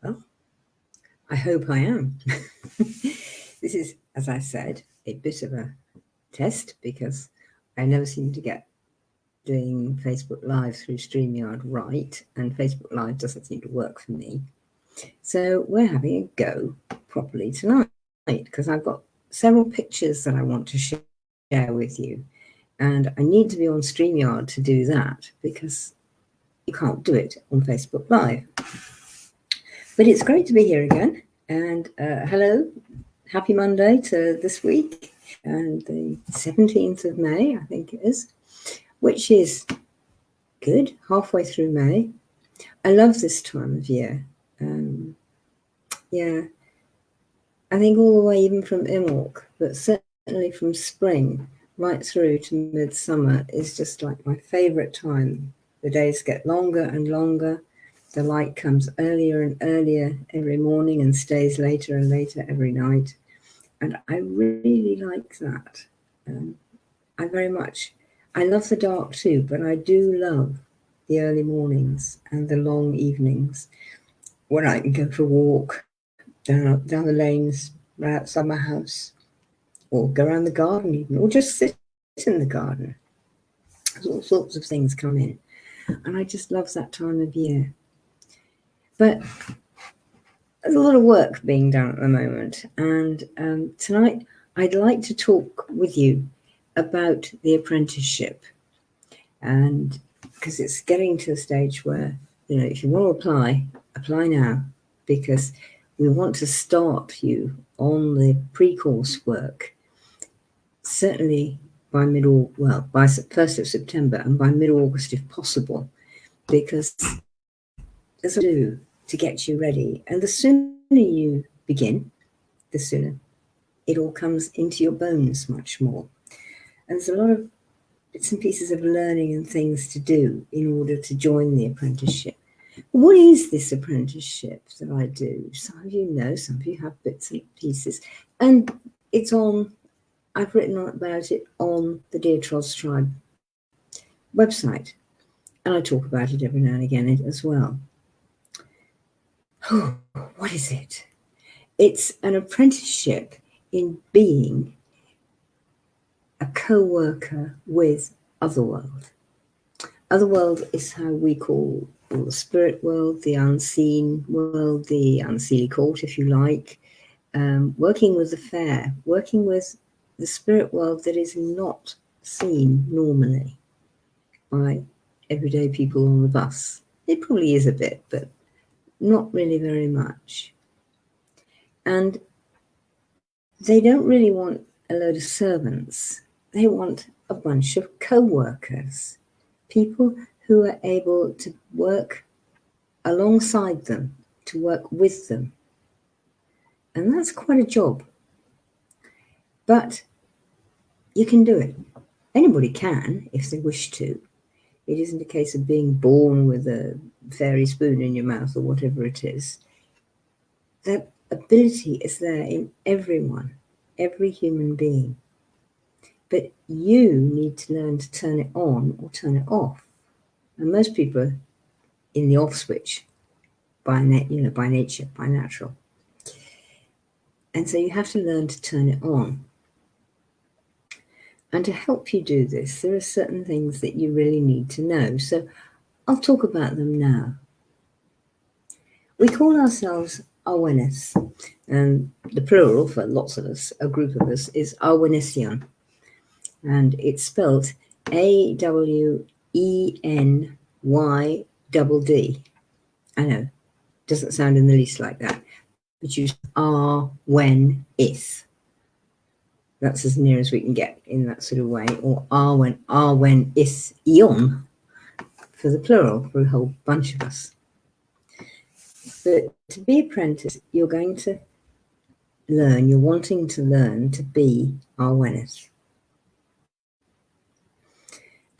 Well, I hope I am. This is, as I said, a bit of a test because I never seem to get doing Facebook Live through StreamYard right, and Facebook Live doesn't seem to work for me. So we're having a go properly tonight because I've got several pictures that I want to share with you, and I need to be on StreamYard to do that because you can't do it on Facebook Live. But it's great to be here again, and hello, happy Monday to this week, and the 17th of May, I think it is, which is good, halfway through May. I love this time of year. Yeah, I think all the way even from Imbolc, but certainly from spring right through to midsummer is just like my favourite time. The days get longer and longer. The light comes earlier and earlier every morning and stays later and later every night. And I really like that. I love the dark too, but I do love the early mornings and the long evenings when I can go for a walk down the lanes right outside my house, or go around the garden even, or just sit in the garden. There's all sorts of things come in, and I just love that time of year. But there's a lot of work being done at the moment, and tonight I'd like to talk with you about the apprenticeship, and because it's getting to a stage where, if you want to apply now, because we want to start you on the pre-course work, certainly by by 1st of September and by mid-August if possible, because there's a lot to do to get you ready. And the sooner you begin, the sooner it all comes into your bones much more. And there's a lot of bits and pieces of learning and things to do in order to join the apprenticeship. What is this apprenticeship that I do? Some of you know, some of you have bits and pieces. And I've written about it on the Dear Trods Tribe website. And I talk about it every now and again as well. Oh, what is it? It's an apprenticeship in being a co-worker with Otherworld. Otherworld is how we call the spirit world, the unseen world, the unseelie court, if you like, working with the fair, working with the spirit world that is not seen normally by everyday people on the bus. It probably is a bit, but not really very much. And they don't really want a load of servants. They want a bunch of co-workers, people who are able to work alongside them, to work with them. And that's quite a job. But you can do it. Anybody can, if they wish to. It isn't a case of being born with a fairy spoon in your mouth or whatever it is. That ability is there in everyone, every human being. But you need to learn to turn it on or turn it off. And most people are in the off switch by nature, by natural. And so you have to learn to turn it on. And to help you do this, there are certain things that you really need to know. So I'll talk about them now. We call ourselves Awenydd, and the plural for lots of us, a group of us, is Awenyddion. And it's spelled Awenyd. I know, doesn't sound in the least like that, but you Awenith. That's as near as we can get in that sort of way, or Awenyddion for the plural, for a whole bunch of us. But to be apprentice, you're going to learn, you're wanting to learn to be Awenydd.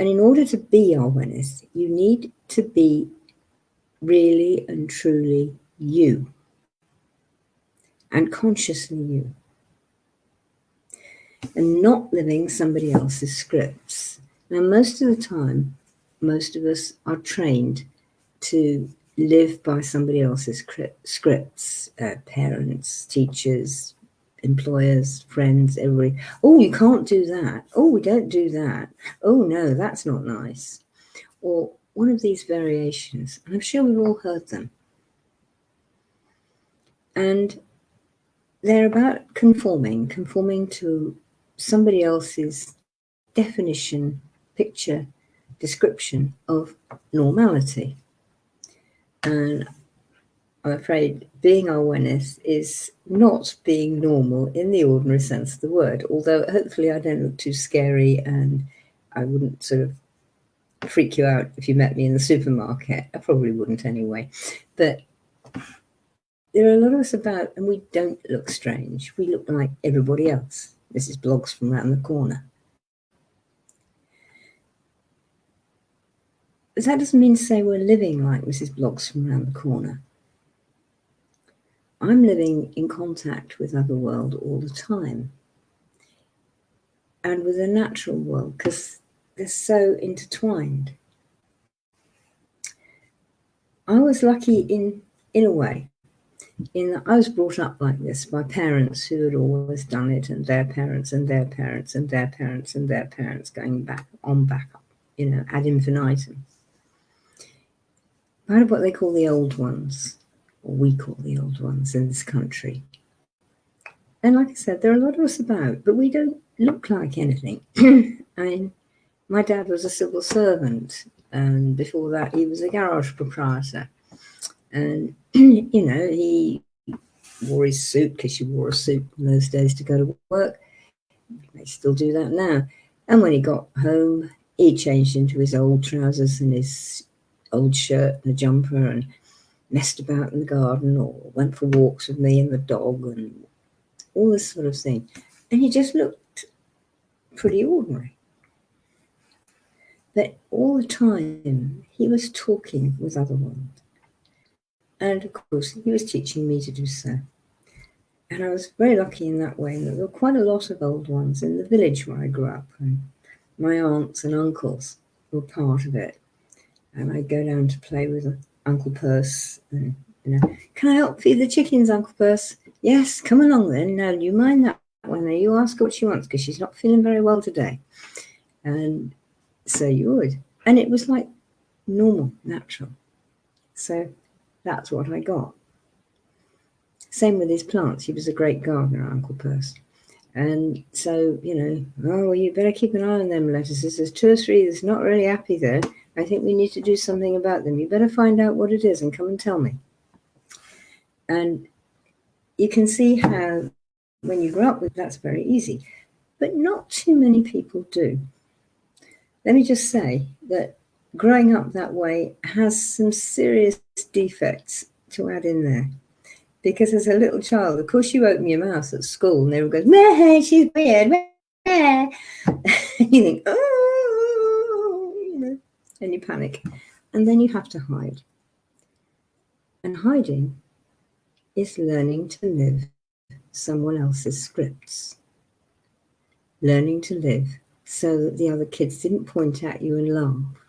And in order to be Awenydd, you need to be really and truly you, and consciously you, and not living somebody else's scripts. Now, most of the time, most of us are trained to live by somebody else's scripts, parents, teachers, employers, friends, everybody. Oh, you can't do that. Oh, we don't do that. Oh, no, that's not nice. Or one of these variations, and I'm sure we've all heard them. And they're about conforming to somebody else's definition, picture, description of normality. And I'm afraid being Awenydd is not being normal in the ordinary sense of the word, although hopefully I don't look too scary and I wouldn't sort of freak you out if you met me in the supermarket. I probably wouldn't anyway. But there are a lot of us about, and we don't look strange. We look like everybody else. This is Blogs from around the corner. But that doesn't mean to say we're living like Mrs. Blogs from around the corner. I'm living in contact with other world all the time. And with the natural world, because they're so intertwined. I was lucky in a way, in that I was brought up like this by parents who had always done it, and their parents and their parents and their parents and their parents, going back up, ad infinitum. Part of what they call the old ones, or we call the old ones in this country. And like I said, there are a lot of us about, but we don't look like anything. I mean, my dad was a civil servant, and before that he was a garage proprietor. And, he wore his suit, because you wore a suit in those days to go to work. They still do that now. And when he got home, he changed into his old trousers and his old shirt and a jumper and messed about in the garden or went for walks with me and the dog and all this sort of thing. And he just looked pretty ordinary. But all the time, he was talking with other ones. And of course, he was teaching me to do so. And I was very lucky in that way. There were quite a lot of old ones in the village where I grew up. And my aunts and uncles were part of it. And I'd go down to play with Uncle Purse. And, can I help feed the chickens, Uncle Purse? Yes, come along then. Now, you mind that one there? You ask her what she wants, because she's not feeling very well today. And so you would. And it was like normal, natural. So that's what I got. Same with his plants. He was a great gardener, Uncle Purse. And so, well, you better keep an eye on them lettuces. There's 2 or 3 that's not really happy there. I think we need to do something about them. You better find out what it is and come and tell me. And you can see how when you grow up with that's very easy. But not too many people do. Let me just say that growing up that way has some serious defects to add in there. Because as a little child, of course, you open your mouth at school and everyone goes, meh, she's weird, meh. And you think, oh, and you panic. And then you have to hide. And hiding is learning to live someone else's scripts. Learning to live so that the other kids didn't point at you and laugh.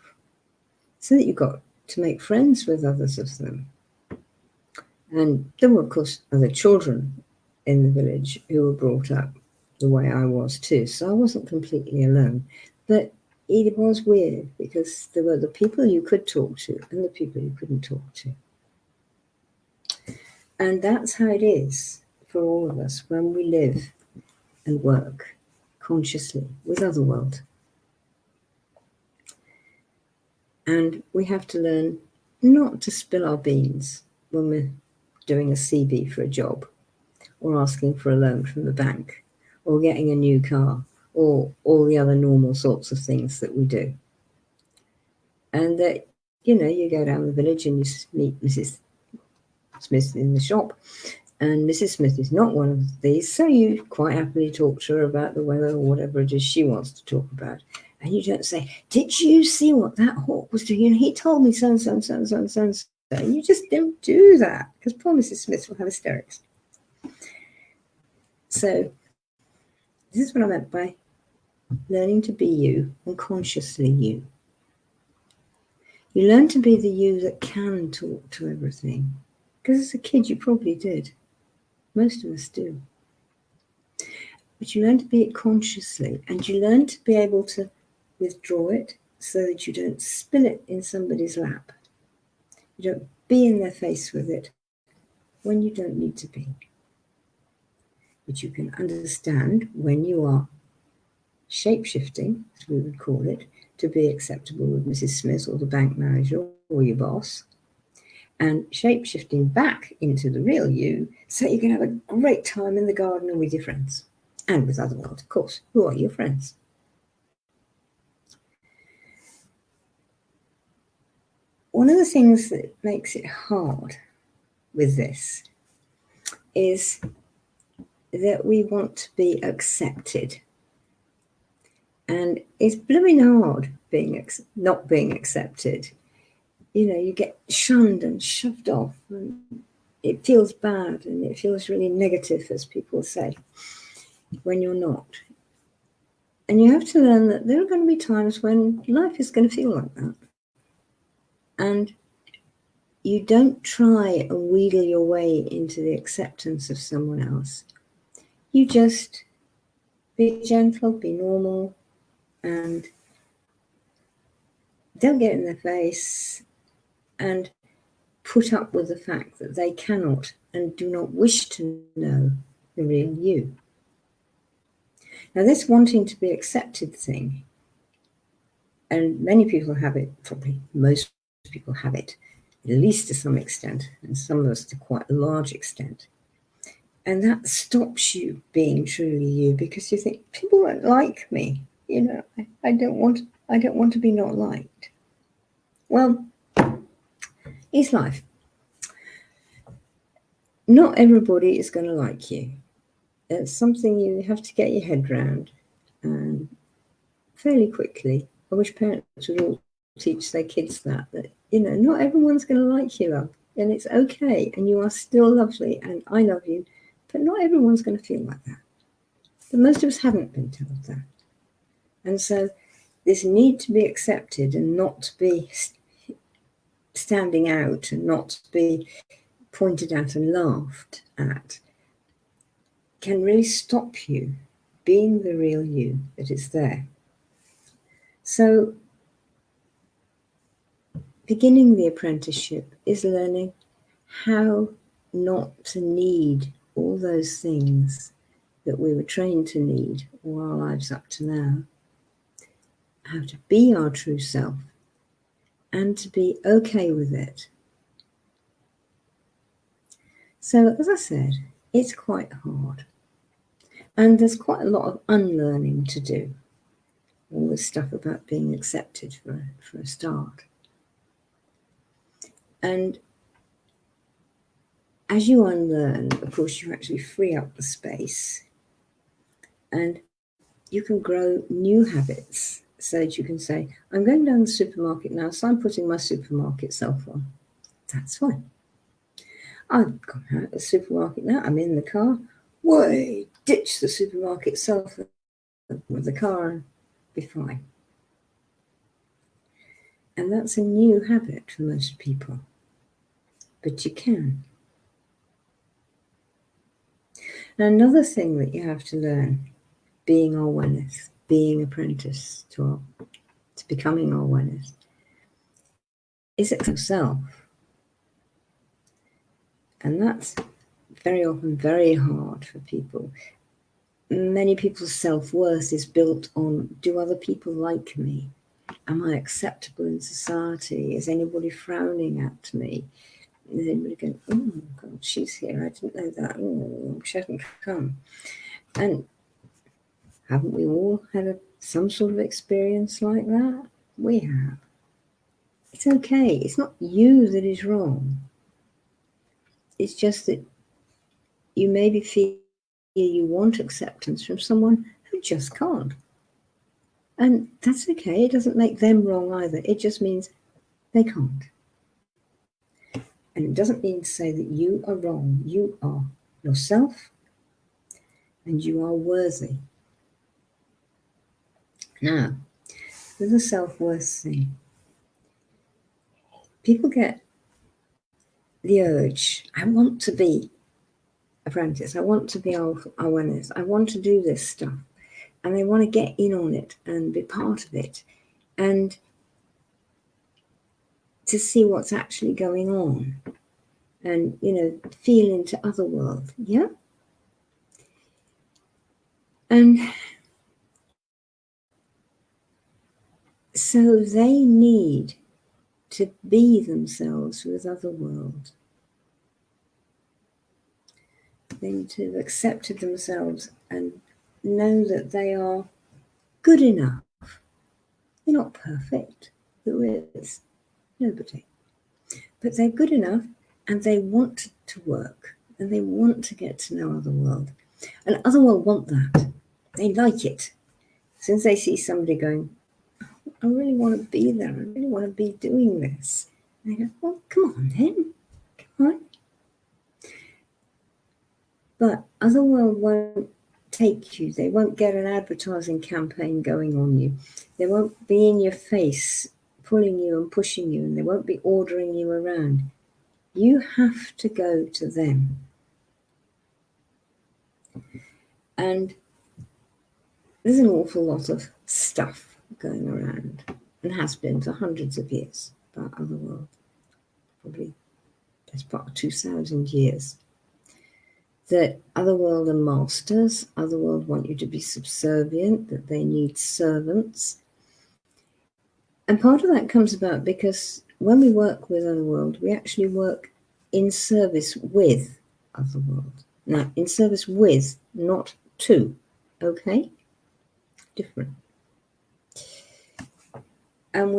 So that you got to make friends with others of them. And there were, of course, other children in the village who were brought up the way I was too. So I wasn't completely alone. But it was weird because there were the people you could talk to and the people you couldn't talk to. And that's how it is for all of us when we live and work consciously with other world. And we have to learn not to spill our beans when we're doing a CB for a job, or asking for a loan from the bank, or getting a new car, or all the other normal sorts of things that we do. And that, you go down the village and you meet Mrs. Smith in the shop, and Mrs. Smith is not one of these, so you quite happily talk to her about the weather or whatever it is she wants to talk about. And you don't say, did you see what that hawk was doing? He told me so and so and so and so and so and so. You just don't do that, because poor Mrs. Smith will have hysterics. So this is what I meant by learning to be you and consciously you. You learn to be the you that can talk to everything. Because as a kid, you probably did. Most of us do. But you learn to be it consciously, and you learn to be able to withdraw it so that you don't spill it in somebody's lap. You don't be in their face with it when you don't need to be. But you can understand when you are shape-shifting, as we would call it, to be acceptable with Mrs. Smith or the bank manager or your boss, and shape-shifting back into the real you so you can have a great time in the garden and with your friends. And with other world, of course. Who are your friends? One of the things that makes it hard with this is that we want to be accepted. And it's blooming hard not being accepted. You know, you get shunned and shoved off, and it feels bad and it feels really negative, as people say, when you're not. And you have to learn that there are going to be times when life is going to feel like that. And you don't try and wheedle your way into the acceptance of someone else. You just be gentle, be normal, and don't get in their face and put up with the fact that they cannot and do not wish to know the real you. Now, this wanting to be accepted thing, and many people have it, probably most people have it, at least to some extent, and some of us to quite a large extent. And that stops you being truly you, because you think, people won't like me. You know, I don't want to be not liked. Well, it's life. Not everybody is going to like you. It's something you have to get your head around fairly quickly. I wish parents would all teach their kids that, you know, not everyone's going to like you, love, and it's okay, and you are still lovely, and I love you, but not everyone's going to feel like that. But most of us haven't been told that. And so this need to be accepted and not to be standing out and not to be pointed at and laughed at can really stop you being the real you that is there. So beginning the apprenticeship is learning how not to need all those things that we were trained to need all our lives up to now, how to be our true self and to be okay with it. So, as I said, it's quite hard. And there's quite a lot of unlearning to do. All this stuff about being accepted for a start. And as you unlearn, of course, you actually free up the space and you can grow new habits so that you can say, I'm going down the supermarket now, so I'm putting my supermarket self on. That's fine. I've gone out of the supermarket now, I'm in the car. Way, ditch the supermarket self with the car and be fine. And that's a new habit for most people. But you can. And another thing that you have to learn, being awenydd, being apprentice to becoming awenydd, is accept yourself. And that's very often very hard for people. Many people's self-worth is built on, do other people like me? Am I acceptable in society? Is anybody frowning at me? Is anybody going, oh God, she's here, I didn't know that, oh, she hasn't come. And haven't we all had some sort of experience like that? We have. It's okay, it's not you that is wrong. It's just that you maybe feel you want acceptance from someone who just can't. And that's okay, it doesn't make them wrong either. It just means they can't. And it doesn't mean to say that you are wrong. You are yourself and you are worthy. Now, with the self-worth thing, people get the urge, I want to be apprentice, I want to be awareness, I want to do this stuff, and they want to get in on it and be part of it, and to see what's actually going on, and feel into other world. Yeah. And so they need to be themselves with other world. They need to have accepted themselves and know that they are good enough. They're not perfect. Who is? Nobody. But they're good enough, and they want to work, and they want to get to know other world. And other world want that. They like it. Since they see somebody going, I really want to be there, I really want to be doing this. And they go, well, come on then. Come on. But other world won't take you. They won't get an advertising campaign going on you. They won't be in your face, pulling you and pushing you, and they won't be ordering you around. You have to go to them. And there's an awful lot of stuff going around, and has been for hundreds of years, about other world. Probably best part of 2,000 years. That other world are masters, other world want you to be subservient, that they need servants. And part of that comes about because when we work with other world, we actually work in service with other world. Now, in service with, not to, okay? Different. And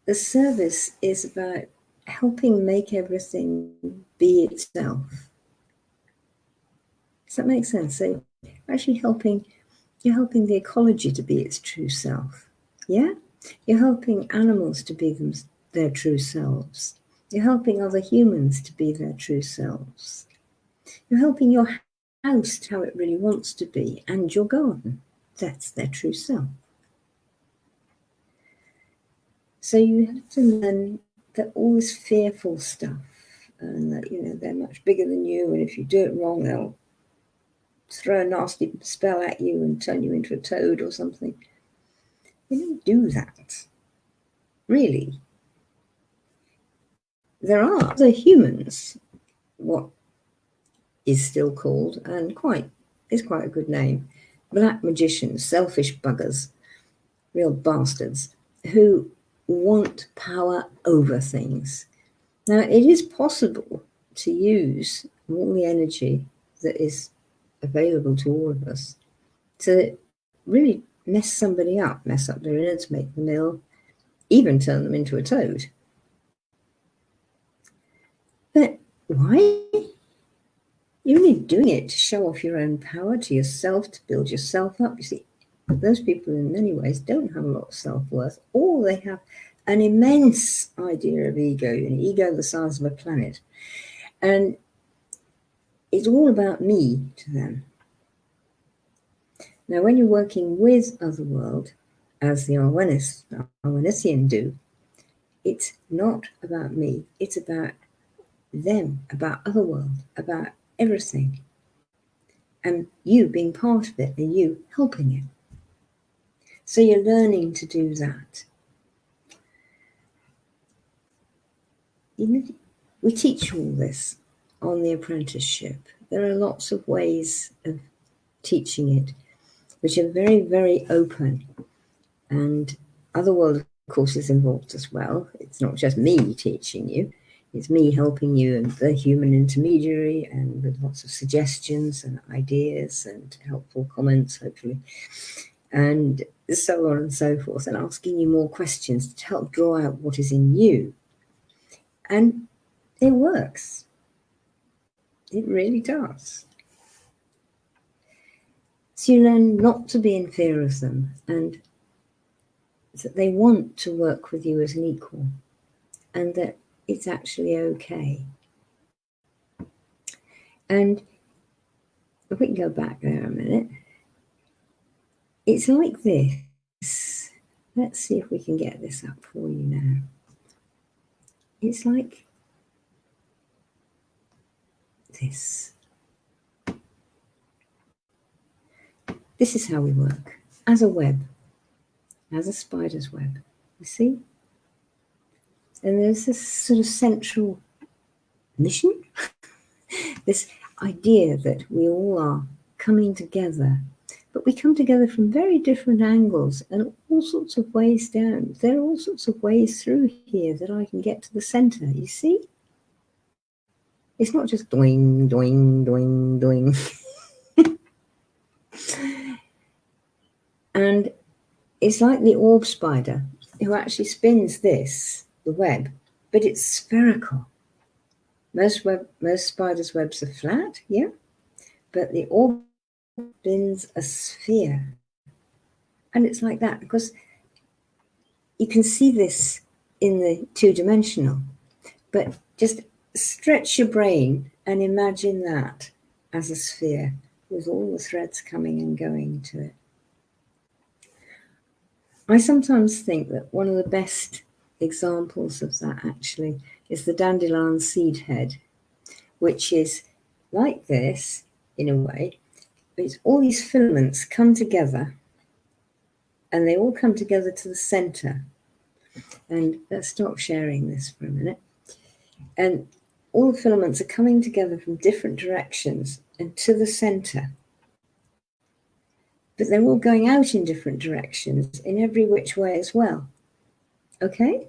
the service is about helping make everything be itself. Does that make sense? So you're actually helping the ecology to be its true self. Yeah? You're helping animals to be their true selves. You're helping other humans to be their true selves. You're helping your house how it really wants to be, and your garden. That's their true self. So you have to learn that all this fearful stuff, and that, they're much bigger than you, and if you do it wrong, they'll throw a nasty spell at you and turn you into a toad or something. They don't do that. Really. There are other humans, what is still called, and is quite a good name, black magicians, selfish buggers, real bastards, who want power over things. Now, it is possible to use all the energy that is available to all of us to really mess somebody up, mess up their innards, make them ill, even turn them into a toad. But why? You're only doing it to show off your own power to yourself, to build yourself up. You see, those people in many ways don't have a lot of self-worth, or they have an immense idea of ego, an ego the size of a planet. And it's all about me to them. Now, when you're working with other world, as the Awenythian do, it's not about me. It's about them, about other world, about everything. And you being part of it, and you helping it. So you're learning to do that. We teach all this on the apprenticeship. There are lots of ways of teaching it, which are very, very open. And other world, of course, is involved as well. It's not just me teaching you. It's me helping you and the human intermediary, and with lots of suggestions and ideas and helpful comments, hopefully. And so on and so forth, and asking you more questions to help draw out what is in you. And it works. It really does. So you learn not to be in fear of them, and that they want to work with you as an equal, and that it's actually okay. And if we can go back there a minute, it's like this. Let's see if we can get this up for you now. it's like this. This is how we work, as a web, as a spider's web, you see? And there's this sort of central mission, this idea that we all are coming together, but we come together from very different angles and all sorts of ways down. There are all sorts of ways through here that I can get to the center, you see? It's not just doing, doing, doing, doing. And it's like the orb spider who actually spins this, the web, but it's spherical. Most spiders' webs are flat, yeah, but the orb spins a sphere. And it's like that because you can see this in the two-dimensional, but just stretch your brain and imagine that as a sphere with all the threads coming and going to it. I sometimes think that one of the best examples of that actually is the dandelion seed head, which is like this in a way. It's all these filaments come together and they all come together to the center. And let's stop sharing this for a minute. And all the filaments are coming together from different directions and to the center. But they're all going out in different directions in every which way as well. Okay?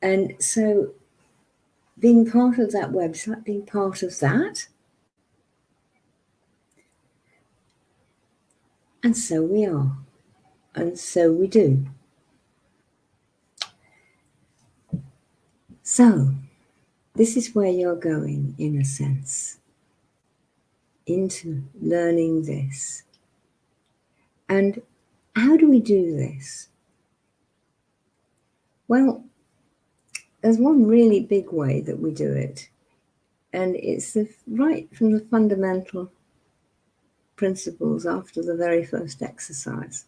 And so being part of that web is like being part of that. And so we are. And so we do. So this is where you're going, in a sense, into learning this. And how do we do this? Well, there's one really big way that we do it. And it's right from the fundamental principles after the very first exercise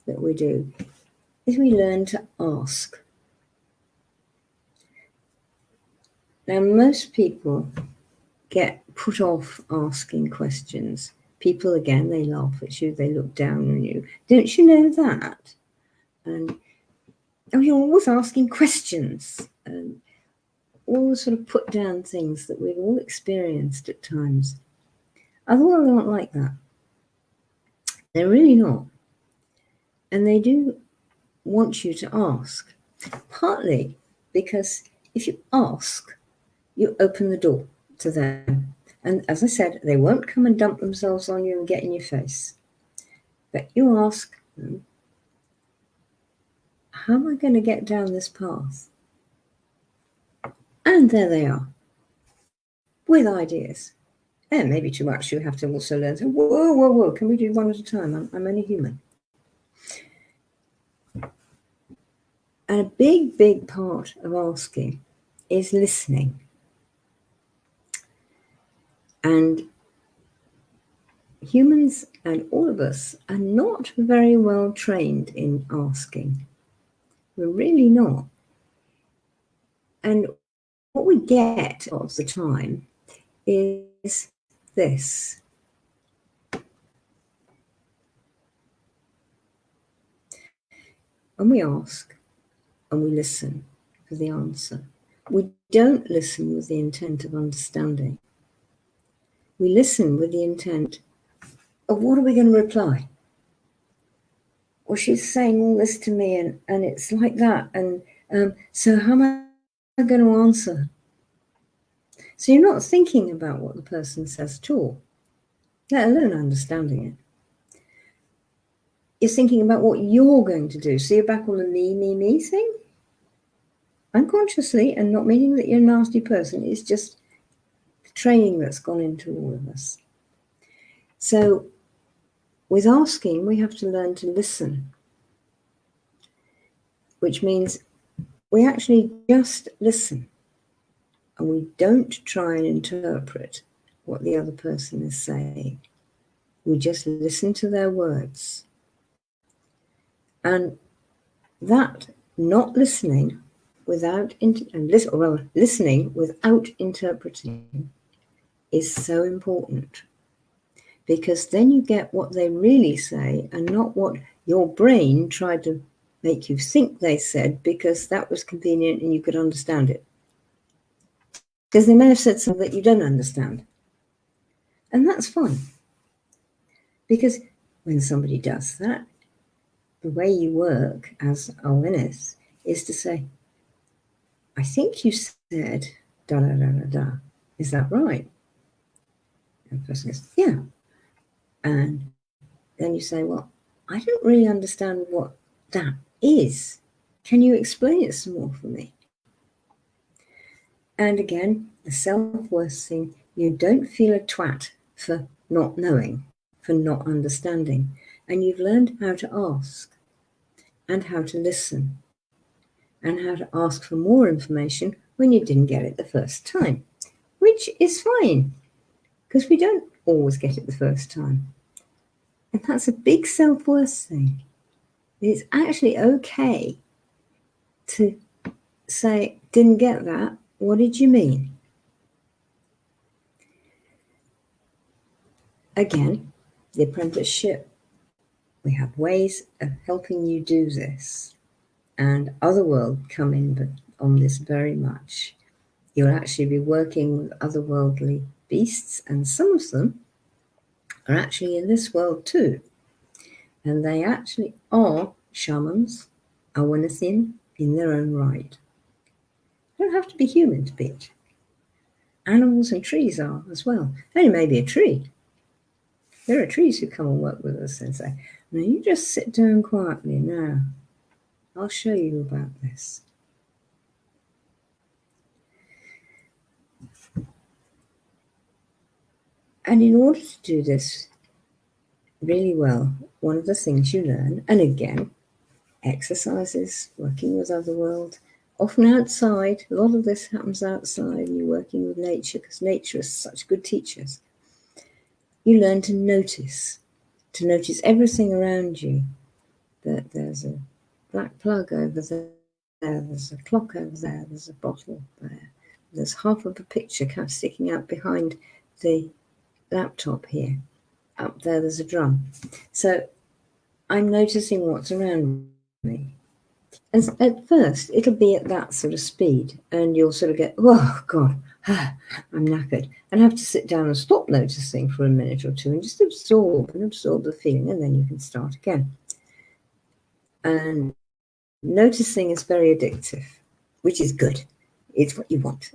that we do, is we learn to ask. Now, most people get put off asking questions. People, again, they laugh at you, they look down on you. Don't you know that? And oh, you're always asking questions. And all the sort of put down things that we've all experienced at times. Other world aren't like that. They're really not. And they do want you to ask. Partly because if you ask, you open the door to them. And as I said, they won't come and dump themselves on you and get in your face. But you ask them, how am I going to get down this path? And there they are, with ideas. And maybe too much, you have to also learn to, whoa, whoa, whoa, can we do one at a time? I'm only human. And a big, big part of asking is listening. And humans and all of us are not very well trained in asking. We're really not. And what we get of the time is this. And we ask and we listen for the answer. We don't listen with the intent of understanding. We listen with the intent of what are we going to reply? Well, she's saying all this to me and it's like that. And so how am I going to answer? So you're not thinking about what the person says at all, let alone understanding it. You're thinking about what you're going to do. So you're back on the me thing. Unconsciously, and not meaning that you're a nasty person. It's just the training that's gone into all of us. So with asking, we have to learn to listen, which means we actually just listen and we don't try and interpret what the other person is saying. We just listen to their words. And that not listening listening without interpreting is so important, because then you get what they really say and not what your brain tried to make you think they said because that was convenient and you could understand it. Because they may have said something that you don't understand. And that's fine. Because when somebody does that, the way you work as awareness is to say, I think you said da da da da da. Is that right? And the person goes, yeah. And then you say, well, I don't really understand what that is. Can you explain it some more for me? And again, the self-worth thing, you don't feel a twat for not knowing, for not understanding. And you've learned how to ask and how to listen and how to ask for more information when you didn't get it the first time, which is fine because we don't always get it the first time. And that's a big self-worth thing. It's actually okay to say, didn't get that. What did you mean? Again, the apprenticeship, we have ways of helping you do this. And Otherworld come in on this very much. You'll actually be working with otherworldly beasts, and some of them are actually in this world too. And they actually are shamans, awenydd in their own right. You don't have to be human to be it. Animals and trees are as well. Only maybe a tree. There are trees who come and work with us and say, now you just sit down quietly now. I'll show you about this. And in order to do this really well, one of the things you learn, and again, exercises, working with otherworld, often outside, a lot of this happens outside, and you're working with nature, because nature is such good teachers. You learn to notice everything around you, that there's a black plug over there, there's a clock over there, there's a bottle there, there's half of a picture kind of sticking out behind the laptop here. Up there, there's a drum. So I'm noticing what's around me. And at first, it'll be at that sort of speed, and you'll sort of get, oh, God, I'm knackered. And have to sit down and stop noticing for a minute or two and just absorb the feeling, and then you can start again. And noticing is very addictive, which is good. It's what you want.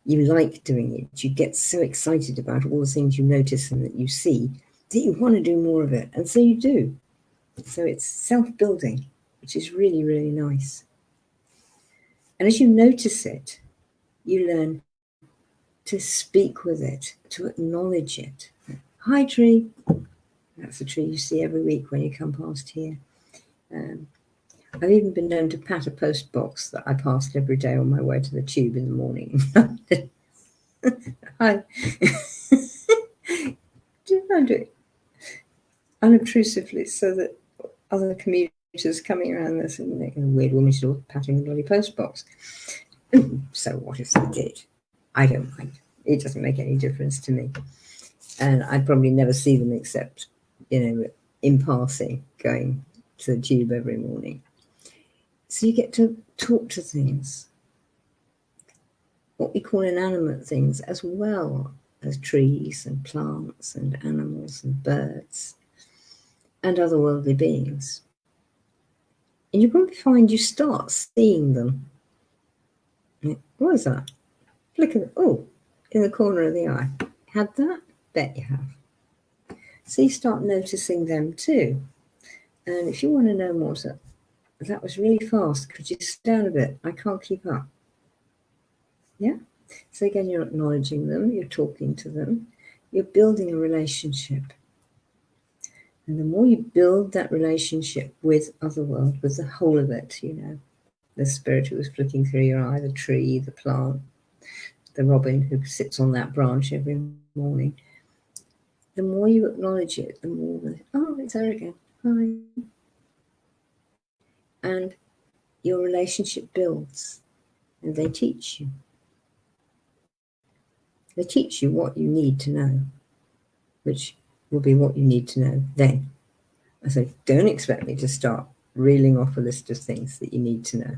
You like doing it. You get so excited about all the things you notice and that you see that you want to do more of it. And so you do. So it's self-building, which is really, really nice. And as you notice it, you learn to speak with it, to acknowledge it. Hi, tree. That's the tree you see every week when you come past here. I've even been known to pat a post box that I passed every day on my way to the tube in the morning. Hi. I do it unobtrusively so that other commuters coming around this and making a weird woman, she's all patting the bloody post box. So what if they did? I don't mind. It doesn't make any difference to me. And I'd probably never see them except, in passing, going to the tube every morning. So you get to talk to things, what we call inanimate things, as well as trees and plants and animals and birds and otherworldly beings. And you probably find you start seeing them. What is that? Look at it. Oh, in the corner of the eye. Had that? Bet you have. So you start noticing them too. And if you want to know more, so that was really fast. Could you slow down a bit? I can't keep up. Yeah? So again, you're acknowledging them, you're talking to them, you're building a relationship. And the more you build that relationship with otherworld, with the whole of it, the spirit who was flicking through your eye, the tree, the plant, the robin who sits on that branch every morning, the more you acknowledge it, the more, oh, it's her again. Hi. And your relationship builds, and they teach you. They teach you what you need to know, which will be what you need to know then. I say, don't expect me to start reeling off a list of things that you need to know.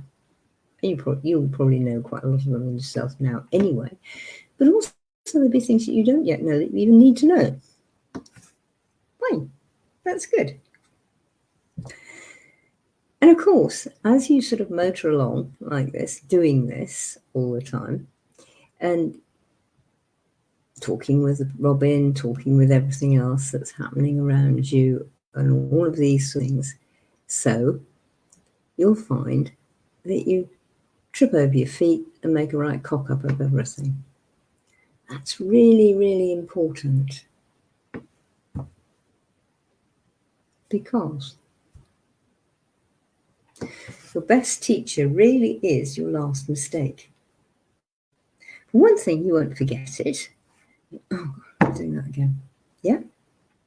And you'll probably know quite a lot of them yourself now anyway. But also there'll be things that you don't yet know that you even need to know. Fine, that's good. And of course, as you sort of motor along like this, doing this all the time, and talking with Robin, talking with everything else that's happening around you, and all of these things, so you'll find that you trip over your feet and make a right cock up of everything. That's really, really important, because your best teacher really is your last mistake. For one thing, you won't forget it. Oh, I'm doing that again. Yeah,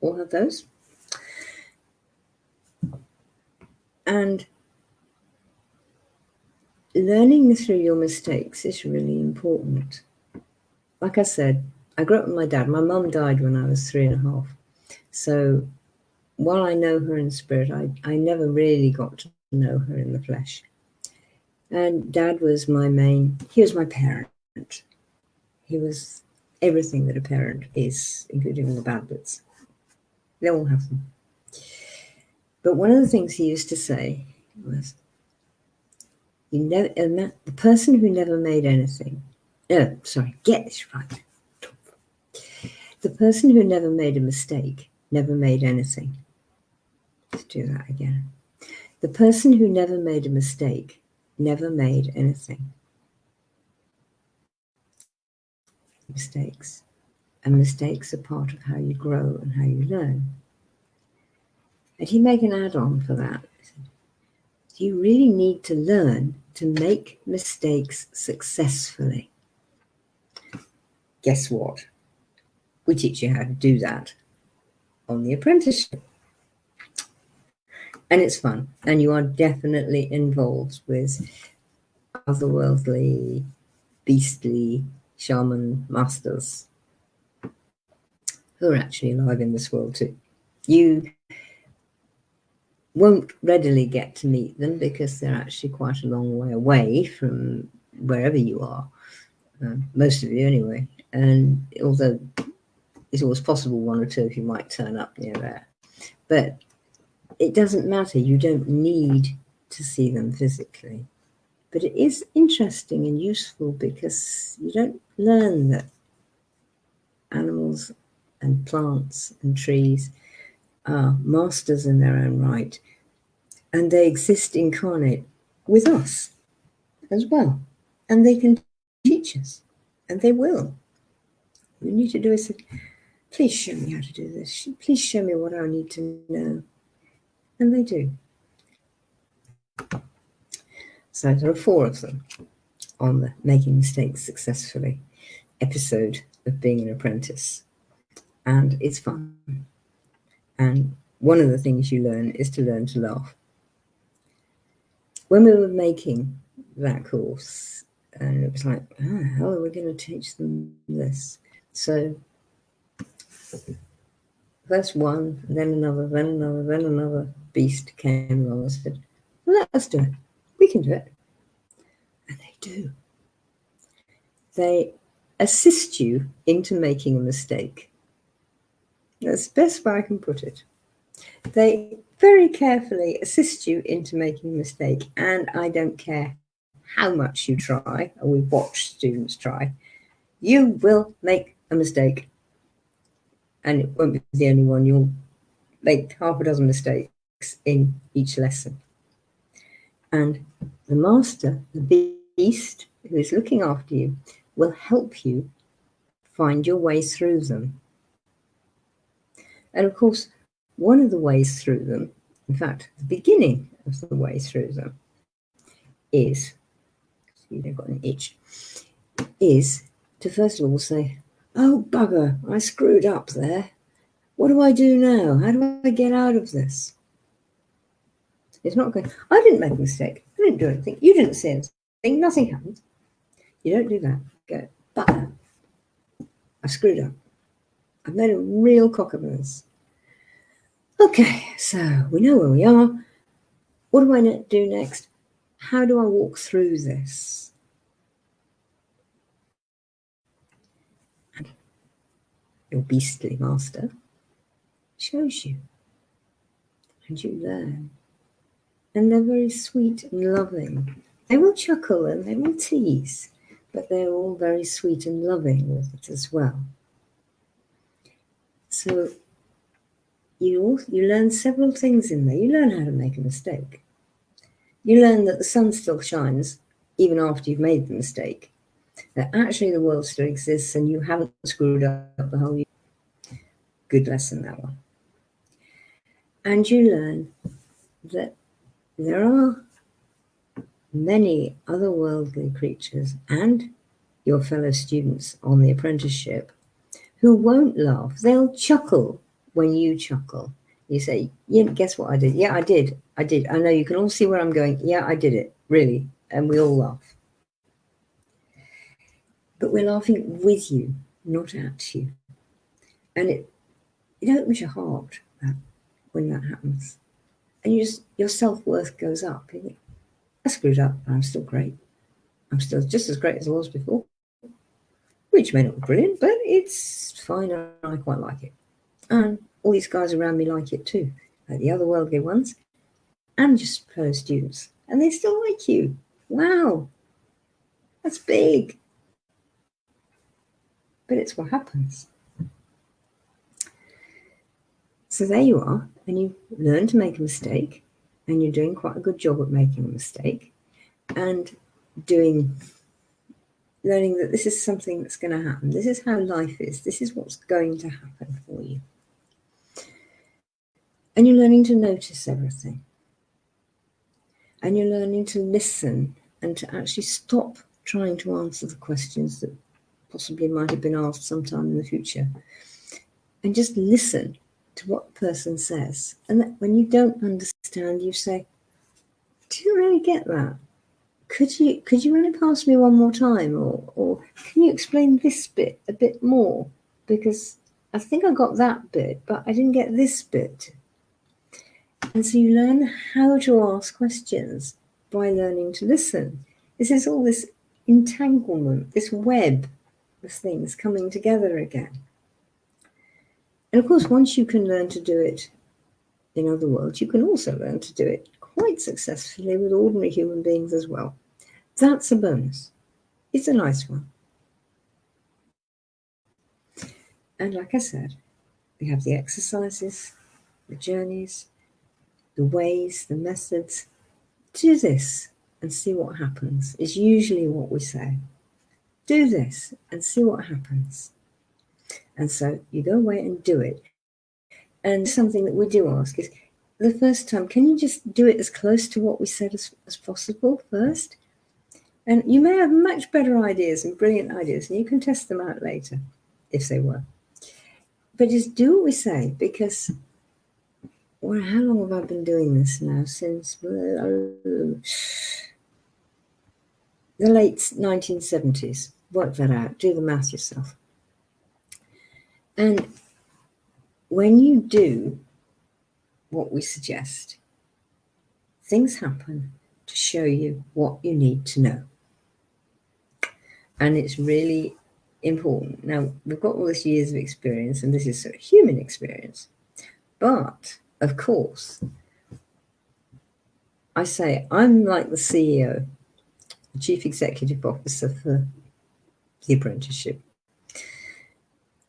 all have those. And learning through your mistakes is really important. Like I said, I grew up with my dad. My mum died when I was 3.5. So while I know her in spirit, I never really got to know her in the flesh. And Dad was he was my parent. He was everything that a parent is, including the bad bits. They all have them. But one of the things he used to say was, the person who never made anything, get this right. The person who never made a mistake never made anything. Let's do that again. The person who never made a mistake never made anything. Mistakes. And mistakes are part of how you grow and how you learn. And he made an add-on for that. You really need to learn to make mistakes successfully. Guess what? We teach you how to do that on the apprenticeship. And it's fun. And you are definitely involved with otherworldly, beastly shaman masters who are actually alive in this world too. You won't readily get to meet them because they're actually quite a long way away from wherever you are, most of you anyway. And although it's always possible one or two of you might turn up near there, but it doesn't matter. You don't need to see them physically. But it is interesting and useful because you don't learn that animals and plants and trees are masters in their own right, and they exist incarnate with us as well, and they can teach us, and they will. What you need to do is say, please show me how to do this, please show me what I need to know, and they do. So there are 4 of them on the Making Mistakes Successfully episode of Being an Apprentice, and it's fun. And one of the things you learn is to learn to laugh. When we were making that course, and it was like, how are we going to teach them this? So first one, then another, then another, then another beast came along and said, let us do it. We can do it. And they do. They assist you into making a mistake. That's the best way I can put it. They very carefully assist you into making a mistake, and I don't care how much you try, or we watch students try, you will make a mistake. And it won't be the only one. You'll make half a dozen mistakes in each lesson. And the master, the beast who is looking after you, will help you find your way through them. And of course, one of the ways through them, in fact, the beginning of the way through them is, see, they've got an itch, is to first of all say, oh, bugger, I screwed up there. What do I do now? How do I get out of this? It's not going, I didn't make a mistake. I didn't do anything. You didn't say anything. Nothing happened. You don't do that. Go, but I screwed up. I've made a real cock of this. Okay, so we know where we are. What do I do next? How do I walk through this? And your beastly master shows you. And you learn. And they're very sweet and loving. They will chuckle and they will tease, but they're all very sweet and loving with it as well. So you learn several things in there. You learn how to make a mistake. You learn that the sun still shines even after you've made the mistake. That actually the world still exists and you haven't screwed up the whole year. Good lesson, that one. And you learn that there are many otherworldly creatures and your fellow students on the apprenticeship who won't laugh. They'll chuckle when you chuckle. You say, yeah, guess what I did? Yeah, I did. I know you can all see where I'm going. Yeah, I did it, really. And we all laugh. But we're laughing with you, not at you. And it opens your heart when that happens. And your self-worth goes up. You think, I screwed up, but I'm still great. I'm still just as great as I was before. Which may not be brilliant, but it's fine. I quite like it. And all these guys around me like it too, like the otherworldly ones, and just fellow students. And they still like you. Wow, that's big. But it's what happens. So there you are, and you learn to make a mistake, and you're doing quite a good job at making a mistake, and learning that this is something that's going to happen. This is how life is. This is what's going to happen for you. And you're learning to notice everything. And you're learning to listen and to actually stop trying to answer the questions that possibly might have been asked sometime in the future. And just listen to what the person says. And that when you don't understand, you say, didn't really get that. Could you run it past me one more time? Or can you explain this bit a bit more? Because I think I got that bit, but I didn't get this bit. And so you learn how to ask questions by learning to listen. This is all this entanglement, this web of things coming together again. And of course, once you can learn to do it in other worlds, you can also learn to do it quite successfully with ordinary human beings as well. That's a bonus. It's a nice one. And like I said, we have the exercises, the journeys, the ways, the methods. Do this and see what happens is usually what we say. Do this and see what happens. And so you go away and do it. And something that we do ask is, the first time, can you just do it as close to what we said as possible first? And you may have much better ideas and brilliant ideas, and you can test them out later, if they were. But just do what we say, because, well, how long have I been doing this now? Since the late 1970s. Work that out. Do the math yourself. And when you do what we suggest, things happen to show you what you need to know. And it's really important. Now, we've got all this years of experience, and this is sort of human experience. But, of course, I say I'm like the CEO, the Chief Executive Officer for the apprenticeship.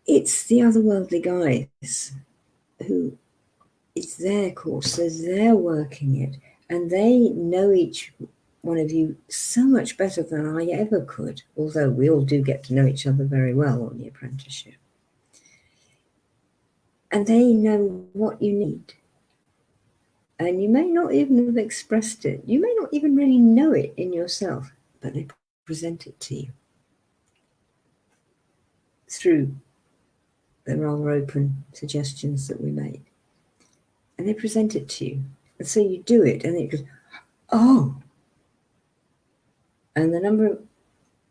It's the otherworldly guys who, it's their course, so they're working it, and they know each one of you so much better than I ever could, although we all do get to know each other very well on the apprenticeship. And they know what you need. And you may not even have expressed it. You may not even really know it in yourself, but they present it to you through the rather open suggestions that we make. And they present it to you. And so you do it, and it goes, oh. And the number of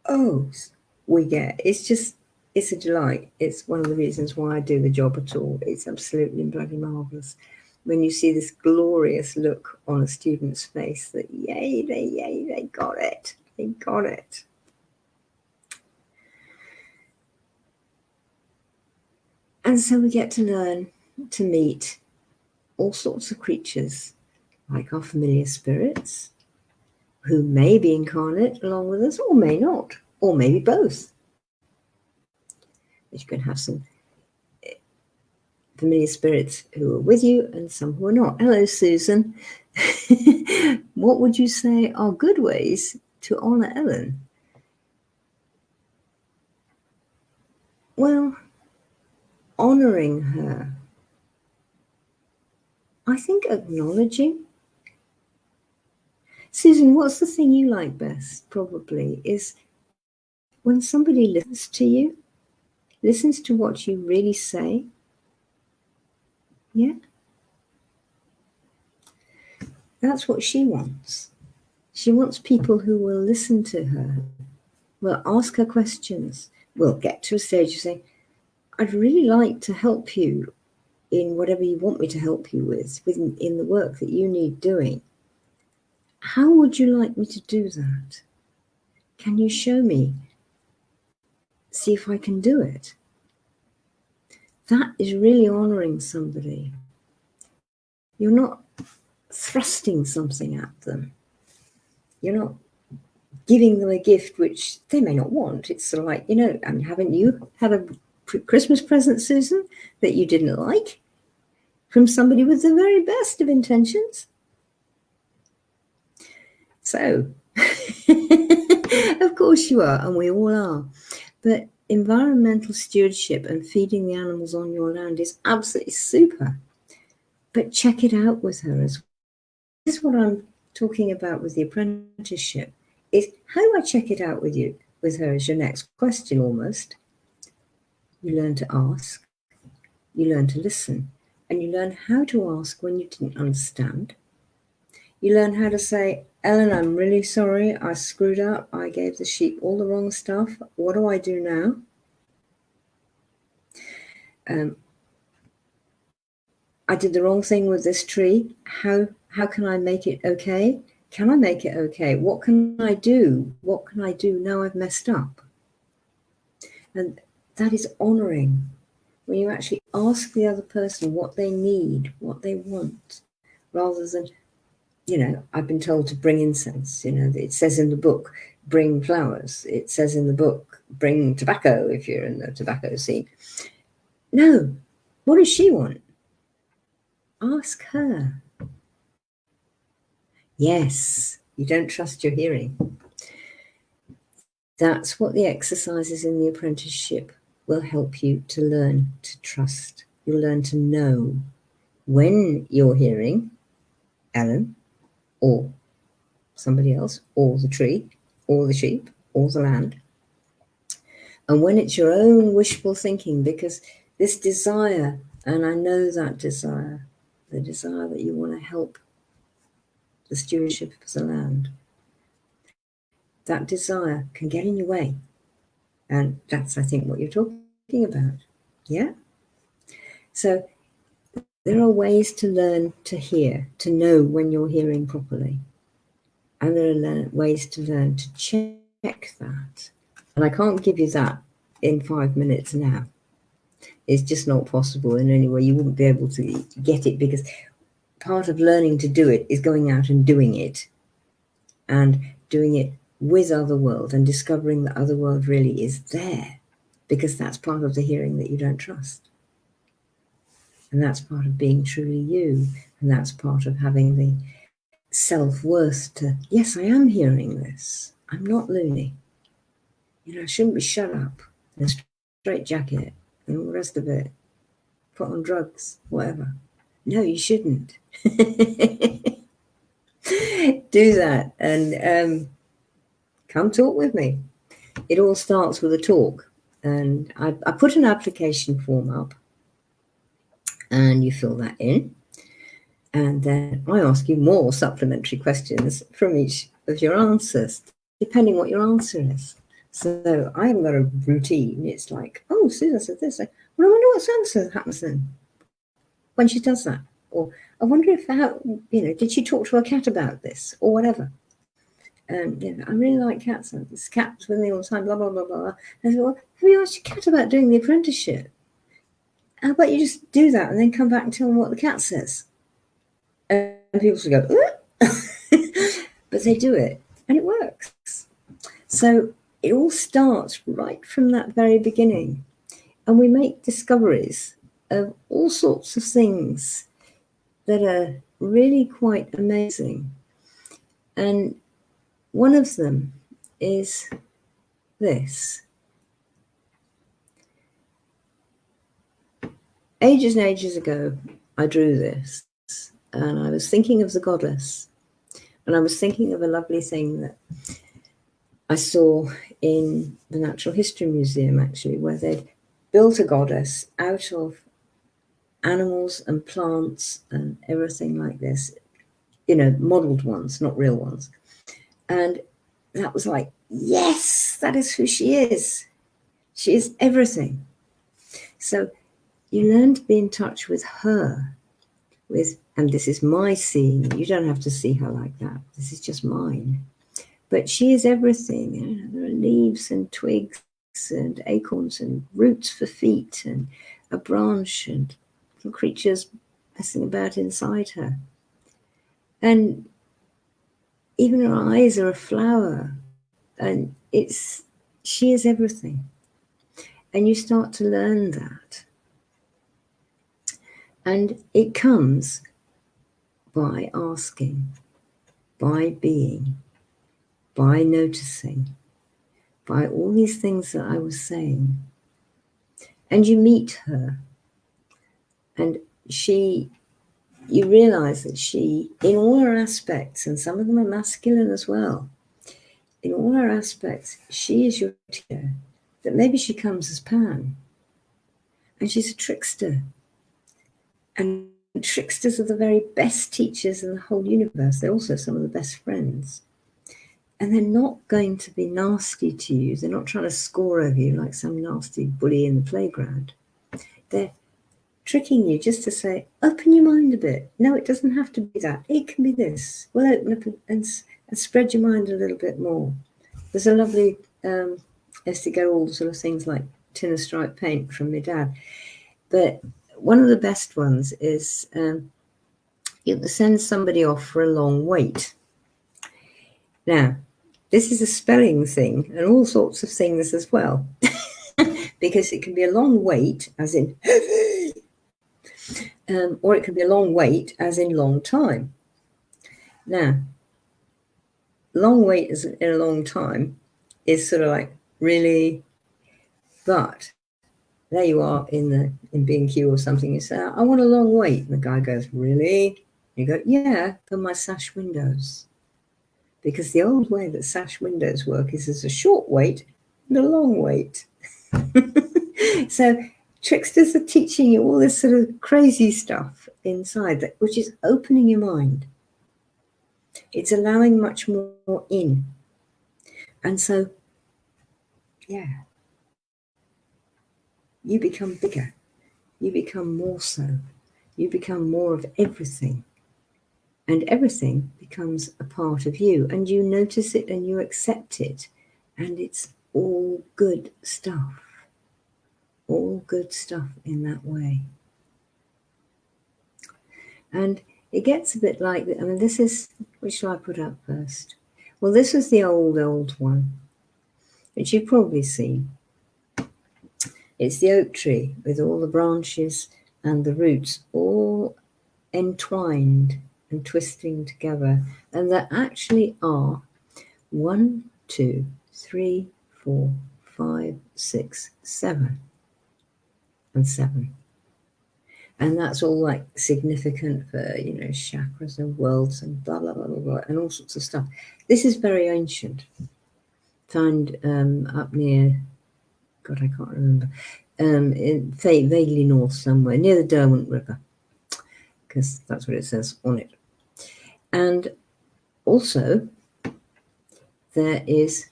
ohs we get, it's a delight. It's one of the reasons why I do the job at all. It's absolutely bloody marvellous. When you see this glorious look on a student's face that, yay, they got it. They got it. And so we get to learn to meet all sorts of creatures, like our familiar spirits, who may be incarnate along with us, or may not, or maybe both. You can have some familiar spirits who are with you and some who are not. Hello, Susan. What would you say are good ways to honour Ellen? Well, honouring her, I think acknowledging. Susan, what's the thing you like best, probably, is when somebody listens to you, listens to what you really say. Yeah? That's what she wants. She wants people who will listen to her, will ask her questions, will get to a stage of saying, I'd really like to help you in whatever you want me to help you with in the work that you need doing. How would you like me to do that? Can you show me? See if I can do it. That is really honouring somebody. You're not thrusting something at them. You're not giving them a gift which they may not want. It's sort of like, haven't you had a Christmas present, Susan, that you didn't like from somebody with the very best of intentions? So, of course you are, and we all are. But environmental stewardship and feeding the animals on your land is absolutely super. But check it out with her as well. This is what I'm talking about with the apprenticeship, is how do I check it out with her as your next question almost. You learn to ask, you learn to listen, and you learn how to ask when you didn't understand. You learn how to say, Ellen, I'm really sorry, I screwed up, I gave the sheep all the wrong stuff, what do I do now? I did the wrong thing with this tree, how can I make it okay? Can I make it okay? What can I do? What can I do now I've messed up? And that is honouring. When you actually ask the other person what they need, what they want, rather than, I've been told to bring incense. It says in the book, bring flowers. It says in the book, bring tobacco if you're in the tobacco scene. No, what does she want? Ask her. Yes, you don't trust your hearing. That's what the exercises in the apprenticeship will help you to learn to trust. You'll learn to know when you're hearing Ellen or somebody else or the tree or the sheep or the land. And when it's your own wishful thinking, because this desire, and I know that desire, the desire that you want to help the stewardship of the land, that desire can get in your way. And that's, I think, what you're talking about. Yeah? So there are ways to learn to hear, to know when you're hearing properly. And there are ways to learn to check that. And I can't give you that in 5 minutes now. It's just not possible in any way. You wouldn't be able to get it, because part of learning to do it is going out and doing it. And doing it with Otherworld and discovering that Otherworld really is there, because that's part of the hearing that you don't trust. And that's part of being truly you. And that's part of having the self-worth to, yes, I am hearing this. I'm not loony. I shouldn't be shut up in a straight jacket and all the rest of it. Put on drugs, whatever. No, you shouldn't. Do that and come talk with me. It all starts with a talk. And I put an application form up and you fill that in. And then I ask you more supplementary questions from each of your answers, depending what your answer is. So I haven't got a routine. It's like, oh, Susan said this. Well, I wonder what answer happens then when she does that. Or I wonder if, did she talk to her cat about this or whatever? I really like cats. This cat's with me all the time, blah, blah, blah, blah. I said, well, have you asked your cat about doing the apprenticeship? How about you just do that and then come back and tell them what the cat says? And people should go, but they do it and it works. So it all starts right from that very beginning. And we make discoveries of all sorts of things that are really quite amazing. And one of them is this. Ages and ages ago, I drew this. And I was thinking of the goddess. And I was thinking of a lovely thing that I saw in the Natural History Museum, actually, where they'd built a goddess out of animals and plants and everything like this, modeled ones, not real ones. And that was like, yes, that is who she is. She is everything. So you learn to be in touch with her, and this is my scene. You don't have to see her like that. This is just mine. But she is everything. There are leaves and twigs and acorns and roots for feet and a branch and little creatures messing about inside her. And even her eyes are a flower. And she is everything. And you start to learn that. And it comes by asking, by being, by noticing, by all these things that I was saying. And you meet her, and you realize that she, in all her aspects, and some of them are masculine as well, in all her aspects, she is your teacher. That maybe she comes as Pan, and she's a trickster. And tricksters are the very best teachers in the whole universe. They're also some of the best friends. And they're not going to be nasty to you. They're not trying to score over you like some nasty bully in the playground. They're tricking you just to say, open your mind a bit. No, it doesn't have to be that. It can be this. We'll open up and spread your mind a little bit more. There's a lovely, I used to get all the sort of things like tin and stripe paint from my dad. But one of the best ones is you send somebody off for a long wait. Now, this is a spelling thing and all sorts of things as well, because it can be a long wait, as in, or it can be a long wait, as in long time. Now, long wait in a long time is sort of like, really? But there you are in B&Q or something. You say, I want a long wait. And the guy goes, really? You go, yeah, for my sash windows. Because the old way that sash windows work is there's a short wait and a long wait. So tricksters are teaching you all this sort of crazy stuff inside, which is opening your mind. It's allowing much more in. And so, yeah, you become bigger. You become more so. You become more of everything. And everything becomes a part of you. And you notice it and you accept it. And it's all good stuff. All good stuff in that way. And it gets a bit like, this is, which shall I put up first? Well, this was the old one, which you've probably seen. It's the oak tree with all the branches and the roots all entwined and twisting together. And there actually are 1, 2, 3, 4, 5, 6, 7. And 7. And that's all like significant for, chakras and worlds and blah, blah, blah, blah, blah, and all sorts of stuff. This is very ancient. Found up near, God, I can't remember, vaguely north somewhere, near the Derwent River. because that's what it says on it. And also, there is,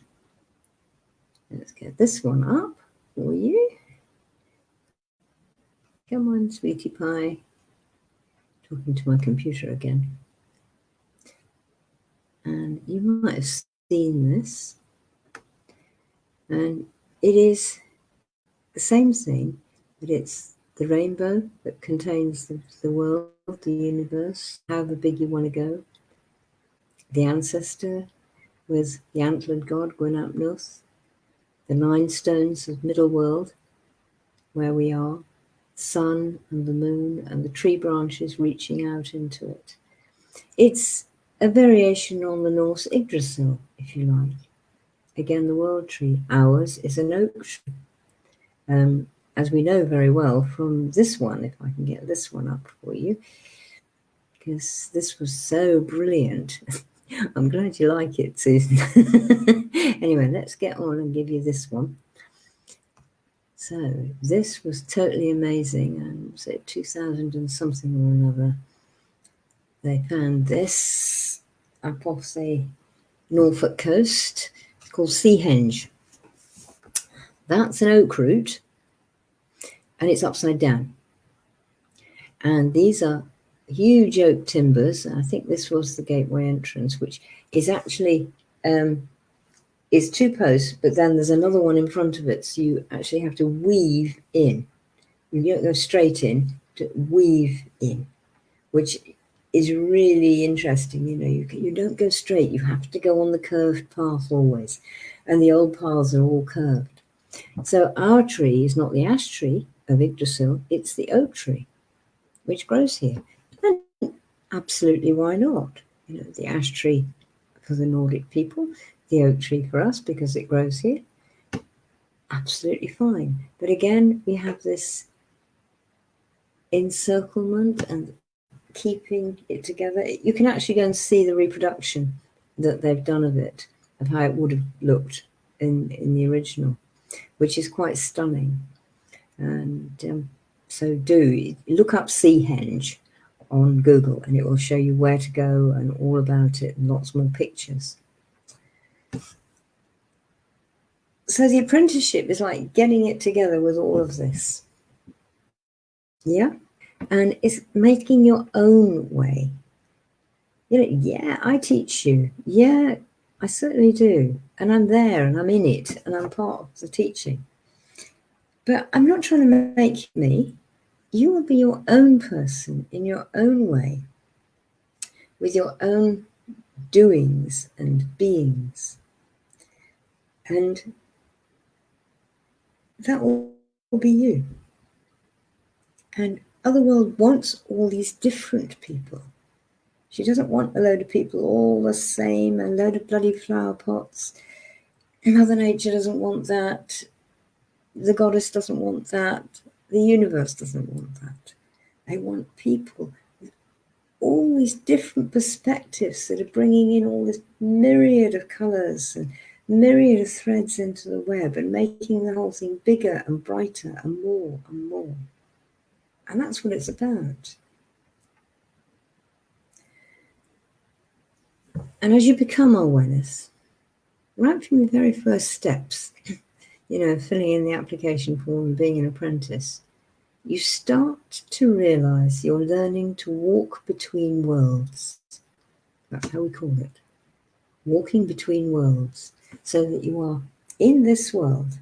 let's get this one up for you. Come on, sweetie pie. Talking to my computer again. And you might have seen this. And it is the same thing, but it's the rainbow that contains the world, the universe, however big you want to go. The ancestor with the antlered god going up north. The 9 stones of middle world, where we are. Sun and the moon and the tree branches reaching out into it. It's a variation on the Norse Yggdrasil, if you like. Again, the world tree. Ours is an oak tree. As we know very well from this one, if I can get this one up for you, because this was so brilliant. I'm glad you like it, Susan. Anyway, let's get on and give you this one. So this was totally amazing. And was it 2000 and something or another? They found this up off the Norfolk coast. It's called seahenge. That's an oak root, and it's upside down. And these are huge oak timbers. I think this was the gateway entrance, which is actually is 2 posts, but then there's another one in front of it, so you actually have to weave in. You don't go straight in, to weave in, which is really interesting. You know, you don't go straight, you have to go on the curved path always, and the old paths are all curved. So our tree is not the ash tree of Yggdrasil, it's the oak tree, which grows here. And absolutely, why not? You know, the ash tree for the Nordic people, the oak tree for us because it grows here. Absolutely fine. But again, we have this encirclement and keeping it together. You can actually go and see the reproduction that they've done of it, of how it would have looked in the original, which is quite stunning. And so do look up seahenge on Google and it will show you where to go and all about it and lots more pictures. So the apprenticeship is like getting it together with all of this. Yeah. And it's making your own way. You know, yeah, I teach you. Yeah, I certainly do. And I'm there and I'm in it and I'm part of the teaching. But I'm not trying to make me. You will be your own person in your own way, with your own doings and beings. And that will be you. And Otherworld wants all these different people. She doesn't want a load of people all the same, a load of bloody flower pots. Mother Nature doesn't want that. The goddess doesn't want that. The universe doesn't want that. They want people with all these different perspectives that are bringing in all this myriad of colours and myriad of threads into the web and making the whole thing bigger and brighter and more and more. And that's what it's about. And as you become awareness, right from the very first steps, you know, filling in the application form and being an apprentice, you start to realize you're learning to walk between worlds. That's how we call it. Walking between worlds, so that you are in this world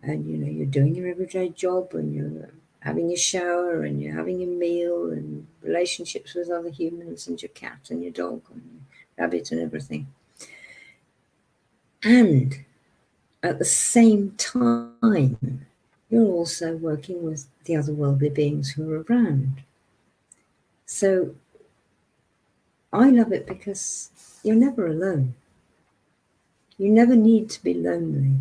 and, you know, you're doing your everyday job and you're having your shower and you're having your meal and relationships with other humans and your cat and your dog and your rabbit and everything. And at the same time, you're also working with the other worldly beings who are around. So I love it because you're never alone. You never need to be lonely.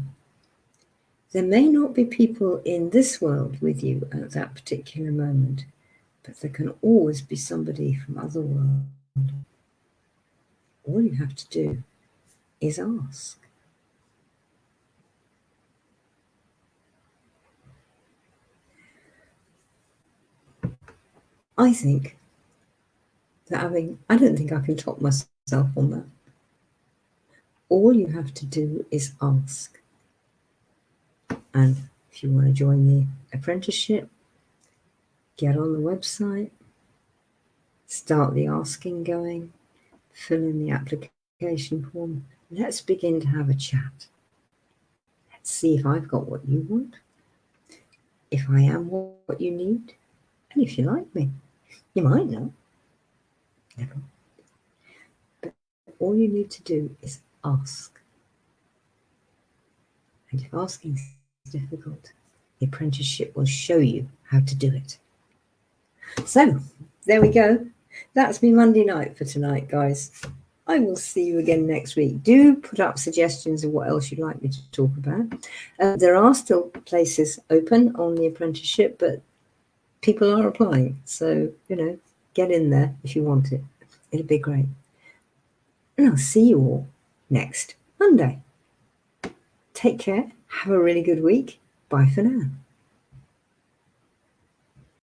There may not be people in this world with you at that particular moment, but there can always be somebody from other world. All you have to do is ask. I think I don't think I can top myself on that. All you have to do is ask. And if you want to join the apprenticeship, get on the website, start the asking going, fill in the application form. Let's begin to have a chat. Let's see if I've got what you want, if I am what you need, and if you like me. You might not. Never. But all you need to do is ask. And if asking is difficult, the apprenticeship will show you how to do it. So, there we go. That's me Monday night for tonight, guys. I will see you again next week. Do put up suggestions of what else you'd like me to talk about. There are still places open on the apprenticeship, but people are applying. So, get in there if you want it. It'd be great. And I'll see you all next Monday. Take care. Have a really good week. Bye for now.